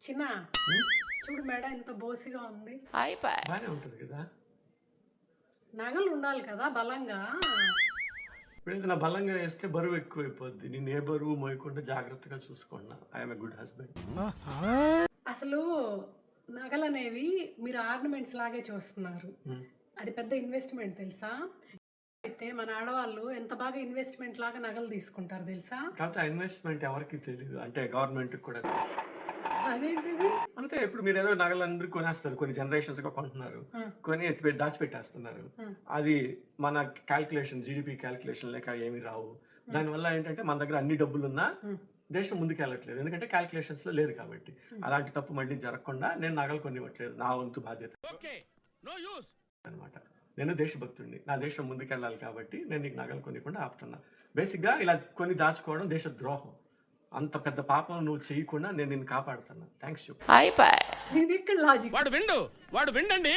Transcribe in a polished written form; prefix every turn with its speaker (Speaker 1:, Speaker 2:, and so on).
Speaker 1: చిన్న చూడు మెడ ఎంత బోసిగా ఉంది.
Speaker 2: బానే ఉంటుంది కదా.
Speaker 1: నగలు ఉండాలి కదా బలంగా.
Speaker 2: ఇప్పుడు నా బలంగా వేస్తే బరువు ఎక్కువైపోద్ది. నేను ఏ బరువు మోయకుండా జాగ్రత్తగా చూసుకున్నా. I'm a good husband.
Speaker 1: అసలు నగలు అనేవి మీరు ఆర్నమెంట్స్ లాగే చూస్తున్నారు. అది పెద్ద ఇన్వెస్ట్మెంట్ తెలుసా. అయితే మన ఆడవాళ్ళు ఎంత బాగా ఇన్వెస్ట్మెంట్ లాగా నగలు తీసుకుంటారు తెలుసా.
Speaker 2: కాకపోతే ఆ ఇన్వెస్ట్మెంట్ ఎవరికి తెలియదు, అంటే గవర్నమెంట్ కూడా
Speaker 1: అదేంటిది.
Speaker 2: అంతే. ఇప్పుడు మీరు ఏదో నగలు అందరూ కొనేస్తారు, కొన్ని జనరేషన్స్ గా కొంటున్నారు, కొని దాచిపెట్టేస్తున్నారు. అది మన క్యాల్కులేషన్, జీడిపి క్యాల్కులేషన్ లేక ఏమి రావు. దానివల్ల ఏంటంటే మన దగ్గర అన్ని డబ్బులున్నా దేశం ముందుకు వెళ్ళట్లేదు, ఎందుకంటే క్యాల్కులేషన్స్ లో లేదు కాబట్టి. అలాంటి తప్పు మళ్ళీ జరగకుండా నేను నగలు కొనివ్వట్లేదు, నా వంతు బాధ్యత అనమాట. నేను దేశభక్తుడిని, నా దేశం ముందుకెళ్ళాలి కాబట్టి నేను నీకు నగలు కొనికుండా ఆపుతున్నా. బేసిక్గా ఇలా కొన్ని దాచుకోవడం దేశ ద్రోహం. అంత పెద్ద పాపం నువ్వు చేయకుండా నేను నిన్ను కాపాడుతున్నా. థ్యాంక్స్ చెప్పు.
Speaker 1: ఇది ఇక్కడ లాజిక్.
Speaker 3: వాడు విండండి.